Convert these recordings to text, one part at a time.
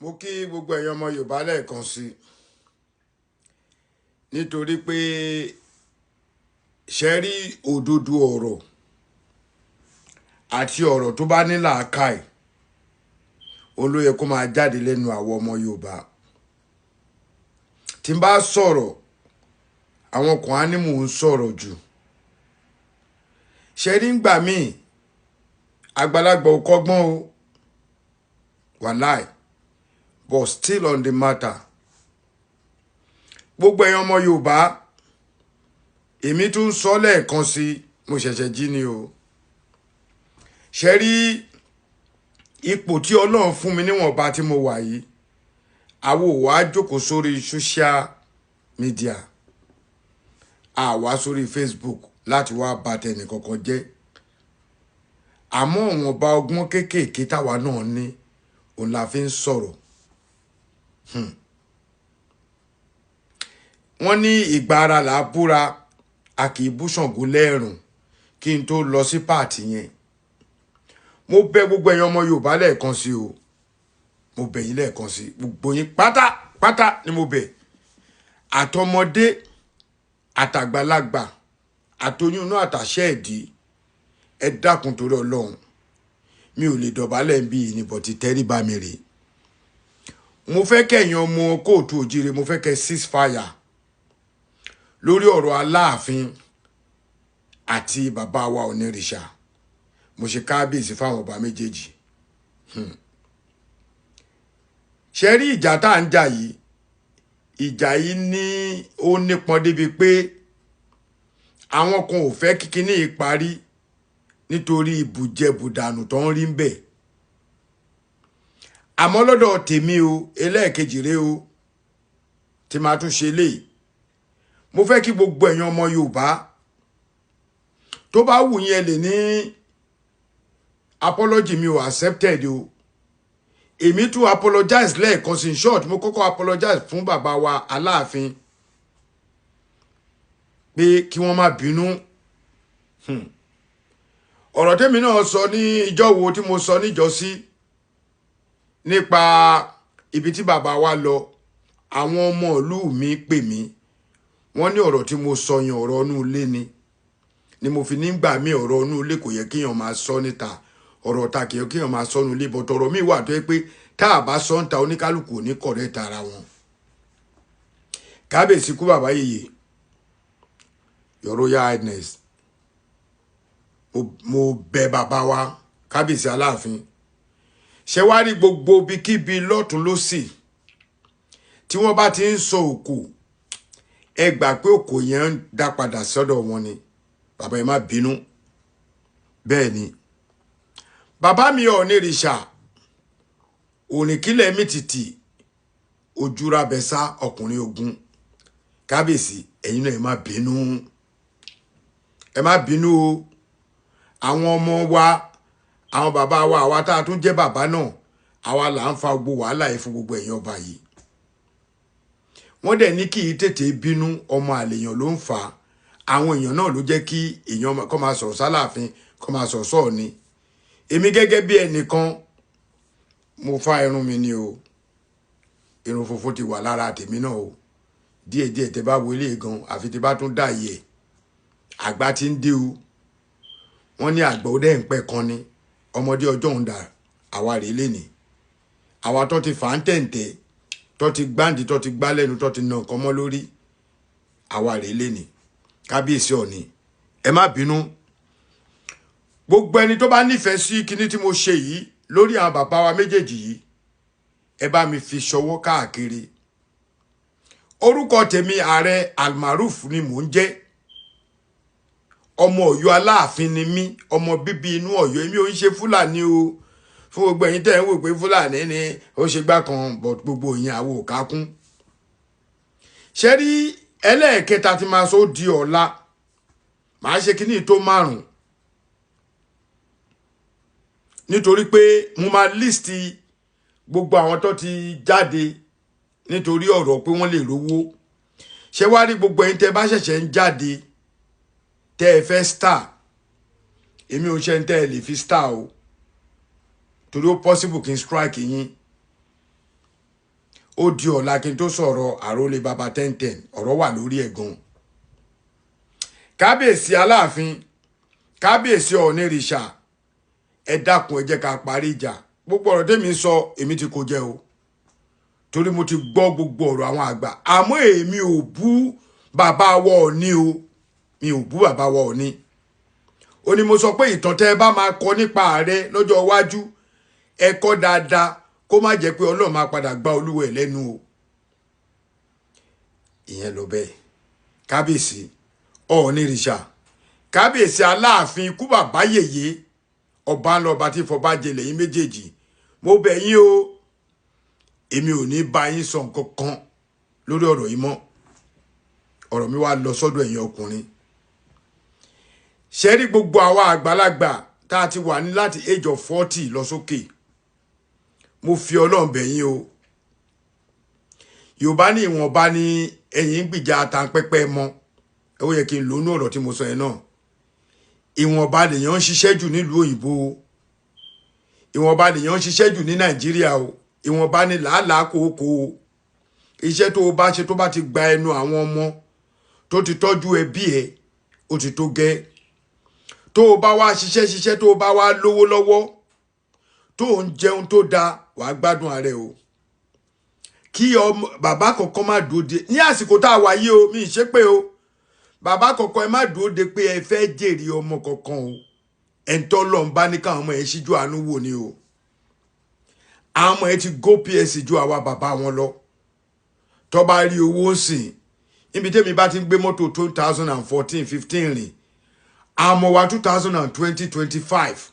Mo kí gbogbo ẹ̀yin ọmọ Yorùbá lẹ́ẹ̀kan sí nítorí pé ṣe rí òdodo ọ̀rọ̀ àti ọ̀rọ̀ tó bá ní làákàì òun ló yẹ kó máa jáde lẹ́nu àwọn ọmọ Yorùbá. Tí n bá sọ̀rọ̀ àwọn kan á ní mò ń sọ̀rọ̀ jù. Ṣe rí ngbà míì àgbàlagbà ò kọ́gbọ́n o wàláì but still on the matter. Gbogbo ẹ̀yin ọmọ Yorùbá èmi tún sọ lẹ́ẹ̀kan sí mo ṣẹ̀ṣẹ̀ jí ni o. Ṣe rí ipò tí Ọlọ́run fún mi níwọ̀nba tí mo wà yìí àwa ò wá jókòó sórí social media àwa sórí Facebook láti wá bà tẹnì kankan jẹ́ àmọ́ ọ̀wọ́nba ọgbọ́n kéékèèké táwa náà ní òun la fi ń sọ̀rọ̀. Wọ́n ní ìgbà ara là á búra a kì í bú Ṣàngó lẹ́ẹ̀rùn. Kí n tó lọ sí pààtì yẹn mo bẹ̀ gbogbo ẹ̀yin ọmọ Yorùbá lẹ́ẹ̀kan sí o, mo bẹ̀ yín lẹ́ẹ̀kan sí gbogbo yín pátápátá ni mo bẹ̀, àtọmọdé àtàgbàlagbà àtoyún inú àtàṣẹ ẹ̀dí ẹ dákun torí Ọlọ́run mi ò lè dọ̀bálẹ̀ ń bí yìí níbọ̀ tí tẹ́rí bá mi rè. Mo fẹ́ kẹ́yin ọmọ kóòtù òjire mo fẹ́ kẹ́ ceasefire lórí ọ̀rọ̀ Aláàfin àti bàbá wa Onírìṣà. Mo ṣe kábíyèsí fáwọn ọba méjèèjì. Ṣe rí ìjà tá à ń jà yìí ìjà yìí ní ó nípọn débi pé àwọn kan ò fẹ́ kíkiní ìparí nítorí ìbùjẹbùdànù tó ń rí ń bẹ̀. Àmọ́ lọ́dọ̀ tèmi o ẹlẹ́ẹ̀kejì rèé o tí máa tún ṣe léyìí. Mo fẹ́ kí gbogbo ẹ̀yin ọmọ Yorùbá tó bá wù yín ẹ lè ní apology mi ò accepted o. Èmi tún apologize lẹ́ẹ̀kan sí in short mo kọ́kọ́ apologize fún bàbá wa Aláàfin pé kí wọ́n má bínú. Ọ̀rọ̀ tèmi náà sọ ní ìjọ wo tí mo sọ níjọ́sí nípa ibi tí bàbá wa lọ àwọn ọmọ ìlú mi pè mí wọ́n ní ọ̀rọ̀ tí mo sọ yẹn ọ̀rọ̀ inú ilé ni mo fi nígbà mí ọ̀rọ̀ inú ilé kò yẹ kéèyàn máa sọ níta ọ̀rọ̀ ta kì í kéèyàn máa sọ inú ilé bọ̀tọ̀ ọ̀rọ̀ mi wà tó yẹ pé tá a bá sọ níta oníkálukú ò ní correct ara wọn. Kábíyèsí kú bàbá yèyè Your Royal Highness mo bẹ̀ bàbá wa Kábíyèsí Aláàfin ṣé wá rí gbogbo bíkíbi lọ́tún lósì tí wọ́n bá ti ń sọ òkò ẹ gbà pé òkò yẹn ń dá padà sọ́dọ̀ wọn ni. Bàbá ẹ má bínú. Bẹ́ẹ̀ ni bàbá mi Onírìṣà òrìnkílẹ̀ mi tìtì ojúra bẹ́sà ọkùnrin ogun. Kábíyèsí ẹ̀yin náà ẹ má bínú. Ẹ má bínú o. Àwọn ọmọ wa àwọn bàbá wa àwa tá a tún jẹ́ bàbá náà àwa là ń fa gbogbo wàhálà yìí fún gbogbo ẹ̀yin ọba yìí. Wọ́n dẹ̀ ní kí tètè bínú ọmọ àlèyàn ló ń fà á. Àwọn èèyàn náà ló jẹ́ kí èèyàn kó máa sọ̀rọ̀ sálàfin kó máa sọ̀rọ̀ sọ́ọ̀ ni. Èmi gẹ́gẹ́ bí ẹnìkan mo fá irun mi ni o. Irun funfun ti wà lára tèmi náà o. Díẹ̀díẹ̀ tẹ bá wọlé gan àfi tẹ bá tún dàyè àgbà tí ń dé o. Wọ́n ní àgbà ó dẹ̀ ń pẹ́ kan ni ọmọdé ọjọ́ ń dà àwa rèé lénìí. Àwa tó ti fà ń tẹ̀ǹtẹ̀ tó ti gbáǹdì tó ti gbá lẹ́nu tó ti nà nǹkan mọ́ lórí àwa rèé lénìí. Kábíyèsí Ọọ̀ni ẹ má bínú. Gbogbo ẹni tó bá nífẹ̀ẹ́ sí kinní tí mo ṣe yìí lórí àwọn bàbá wa méjèèjì yìí ẹ bá mi fi ṣọwọ́ káàkiri. Orúkọ tèmi Ààrẹ Almaroof ni mò ń jẹ́. Ọmọ Ọ̀yọ́ Aláàfin ni mí ọmọ bíbí inú Ọ̀yọ́ èmi ò ń ṣe Fúlàní o. Fún gbogbo ẹ̀yin tẹ́ ń wò pé Fúlàní ni ó ṣe gbá kan but gbogbo ìyẹn àwọ̀ ò ká kún. Ṣé rí ẹlẹ́ẹ̀kẹta tí máa sọ di ọ̀la màá ṣe kíní tó 5 nítorí pé mo máa líìsì gbogbo àwọn tó ti jáde nítorí ọ̀rọ̀ pé wọ́n lè rówó. Ṣé wá rí gbogbo ẹ̀yin tẹ́ bá ṣẹ̀ṣẹ̀ ń jáde tẹ́ ẹ fẹ́ star èmi ò ṣe ń tẹ́ ẹ lè fi star o torí ó possible kí n strike yín ó di ọ̀la kí n tó sọ̀rọ̀ àrólé baba 1010 ọ̀rọ̀ wà lórí ẹ̀ gan. Kábíyèsí Aláàfin, kábíyèsí Ọ̀ọ̀nìrìṣà, ẹ dákun ẹ jẹ́ ká parí ìjà. Gbogbo ọ̀rọ̀ tèmi sọ èmi ti kó jẹ o, torí mo ti gbọ́ gbogbo ọ̀rọ̀ àwọn àgbà. Àmọ́ èmi ò bú bàbá wa Ọọ̀ni o, mi ò bú bàbá wa Ọọ̀ni. Ó ní mo sọ pé ìtàn tẹ́ bá máa kọ nípa ààrẹ lọ́jọ́ iwájú ẹ kọ dáadáa kó má jẹ́ pé Ọlọ́run máa padà gba olúwa ẹ̀ lẹ́nu o. Ìyẹn lọ bẹ́ẹ̀. Kábíyèsí Ọọ̀nìrìṣà, kábíyèsí Aláàfin ikú bàbá yèyé ọba ńlá ọba tí fọba jẹ lẹ́yìn méjèèjì, mo bẹ̀ yín o, èmi ò ní bá yín sọ nǹkan kan lórí ọ̀rọ̀ yìí mọ́. Ọ̀rọ̀ mi wá lọ sọ́dọ̀ ẹ̀yin ọkùnrin. Ṣé rí gbogbo àwa àgbàlagbà tá a ti wà ní láti age of 40 lọ sókè, mo fi Ọlọ́run bẹ̀ yín o. Yorùbá ní ìwọ̀nba ní ẹ̀yin gbìjà àtàǹpẹ́pẹ́ mọ́. Ẹ ó yẹ kí n lónú ọ̀rọ̀ tí mo sọ yẹn náà. Ìwọ̀nba lèèyàn ń ṣiṣẹ́ jù nílùú òyìnbó o. Ìwọ̀nba lèèyàn ń ṣiṣẹ́ jù ní Nàìjíríà o. Ìwọ̀nba ní làálàá kòókò o. Iṣẹ́ tó o bá ṣe tó bá ti gba ẹnu àwọn ọmọ tó ti tọ́jú ẹbí ẹ, ó ti tó gẹ́. Tó o bá wá ṣiṣẹ́ tó o bá wá lówó lọ́wọ́, tó ń jẹun tó dáa, wàá gbádùn ààrẹ o. Kí bàbá kọ̀ọ̀kan má dúró de ní àsìkò tá a wà yìí o, mi ì ṣe pé o. Bàbá kọ̀ọ̀kan ẹ má dúró de pé ẹ fẹ́ jèrè ọmọ kọ̀ọ̀kan o. Ẹ̀ńtọ́ Ọlọ́run bá ní káwọn ọmọ ẹ ṣíjú àánú wò ni o. Àwọn ọmọ ẹ ti go PS ju àwa bàbá wọn lọ. Tó bá rí owó sìn, níbi tẹ́mi bá ti ń gbé mọ́tò 2014, 15 rìn. Àmọ́ wa 2020, 25,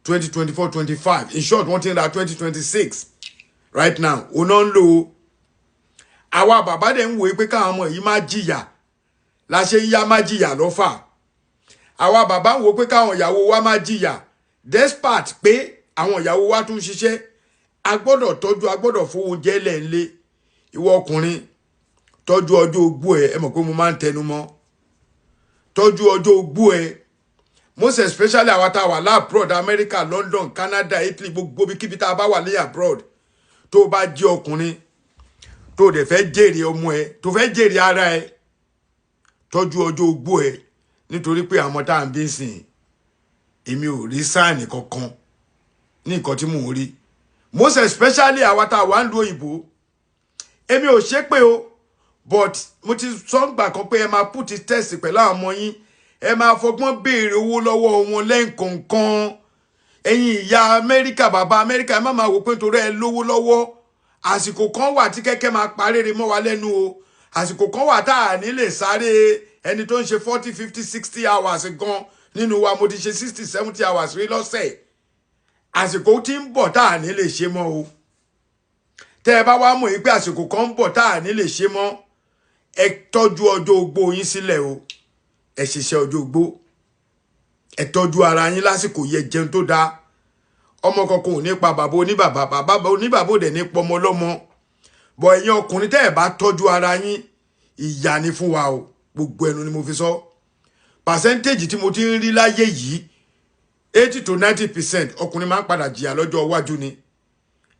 2024, 25. In short, wọ́n ti ń ra 2026 right now. Ó náà ń lò ó. Àwa bàbá dẹ̀ ń wòye pé káwọn ọmọ yìí má jìyà. La ṣe ń yá má jìyà lọ́fà. Àwa bàbá ń wò pé káwọn ìyàwó wa má jìyà. Despite pé àwọn ìyàwó wa tún ṣiṣẹ́, a gbọ́dọ̀ tọ́jú, a gbọ́dọ̀ fowó oúnjẹ lẹ̀ ń lé. Ìwọ ọkùnrin, tọ́jú ọjọ́ ogbó ẹ, ẹ mọ̀ pé mo máa ń tẹnu mọ́. Tọ́jú ọjọ́ ogbó ẹ. Most especially àwa tá a wà abroad, America, London, Canada, Italy, gbogbo ibikíbi tá a bá wà ní abroad. Tó o bá jẹ́ ọkùnrin, tó o dẹ̀ fẹ́ jèrè ọmọ ẹ, tó fẹ́ jèrè ara ẹ, tọ́jú ọjọ́ ogbó ẹ. Nítorí pé àwọn tá à ń bí sìn, èmi ò rí sáànì kankan ní nǹkan tí mò ń rí. Most especially àwa tá a wà ń lu òyìnbó. Èmi ò ṣe pé o, but mo ti sọ gbà kan pé ẹ máa put test pẹ̀lú àwọn ọmọ yín. Ẹ máa fọgbọ́n béèrè owó lọ́wọ́ wọn lẹ́ǹkọ̀ọ̀kan. Ẹ̀yin ìyá Amẹ́ríkà, bàbá Amẹ́ríkà, ẹ má máa wò pé nítorí ẹ lówó lọ́wọ́. Àsìkò kan wà tí kẹ́kẹ́ máa parére mọ́ wa lẹ́nu o. Àsìkò kan wà tá à ní lè sáré ẹni tó ń ṣe 40, 50, 60 hours gan nínú wa. Mo ti ṣe 60, 70 hours rí lọ́sẹ̀. Àsìkò tí ń bọ̀ tá à ní lè ṣe mọ́ o. Tẹ́ ẹ bá wá mọ̀ pé àsìkò kan ń bọ̀ tá à ní lè ṣe mọ́, ẹ tọ́jú ọjọ́ ogbó yín sílẹ̀ o. Ẹ ṣiṣẹ́ ọjọ́ ogbó. Ẹ tọ́jú ara yín lásìkò yẹ jẹun tó dáa. Ọmọ kankan ò ní pa bàbá oníbàbá, bàbá oníbàbá ò dẹ̀ ní pọmọ ọlọ́mọ. Bọ̀ ẹ̀yin ọkùnrin tẹ́ ẹ bá tọ́jú ara yín, ìyà ni fún wa o. Gbogbo ẹnu ni mo fi sọ. Percentage tí mo ti ń rí láyé yìí, 80 to 90% ọkùnrin máa ń padà jìyà lọ́jọ́ iwájú ni.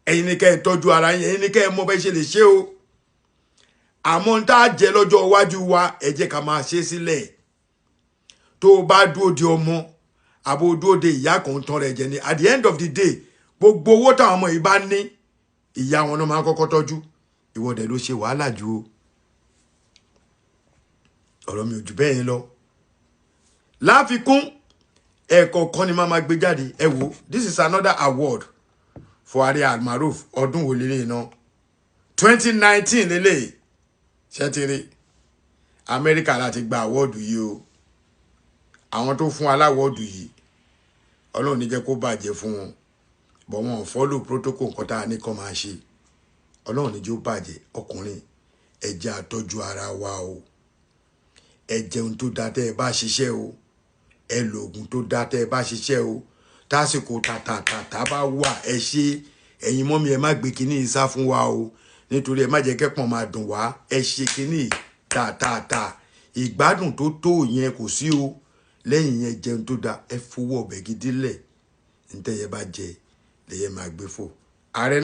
Ẹ̀yin ni kẹ́ ẹ tọ́jú ara yín, ẹ̀yin ni kẹ́ ẹ mọ̀ bẹ́ ṣe lè ṣe o. Àmọ́ ń tá jẹ lọ́jọ́ iwájú wa, ẹ jẹ́ ká máa ṣe sílẹ̀. Tó o bá dúró de ọmọ, àbò dúró de ìyá kan tán rẹ̀ jẹ ni. At the end of the day, gbogbo owó táwọn ọmọ yìí bá ní, ìyá wọn náà máa ń kọ́kọ́ tọ́jú. Ìwọ dẹ̀ ló ṣe wàhálà jù o. Ọ̀rọ̀ mi ò jù bẹ́ẹ̀ yẹn lọ. Láfikún, ẹ̀kọ̀ọ̀kan ni máa ma gbé jáde. Ẹ wo, this is another award for Ààrẹ Almaroof. Ọdún wo lélẹ̀ náà? 2019 lélẹ̀. Ṣé ti rí? Amẹ́ríkà láti gba awọ́ọ̀dù yìí o. Àwọn tó fún aláwọ́ọ̀dù yìí, Ọlọ́run ní jẹ́ kó bàjẹ́ fún wọn. But wọn ò follow protocol nǹkan tá a ní kán máa ṣe. Ọlọ́run ní jẹ́ ó bàjẹ́. Ọkùnrin, ẹ jẹ́ àtọ́jú ara wa o. Ẹ jẹun tó dáa tẹ́ ẹ bá ṣiṣẹ́ o. Ẹ lo oògùn tó dáa tẹ́ ẹ bá ṣiṣẹ́ o. Tásìkò tàtàtà bá wà ẹ ṣe. Ẹ̀yin mọ́mí ẹ má gbé kíní ìsá fún wa o. Nítorí ẹ má jẹ́ kẹ́pọ̀n máa dùn wá. Ẹ ṣe kíní tàtàtà. Ìgbádùn tó tó yẹn kò sí o. Lẹ́yìn yẹn jẹun tó dáa, ẹ fowó ọbẹ̀ gidi lẹ̀. Ntẹ́ yẹ bá jẹ, lẹ́yẹ máa gbé fò. Ààrẹ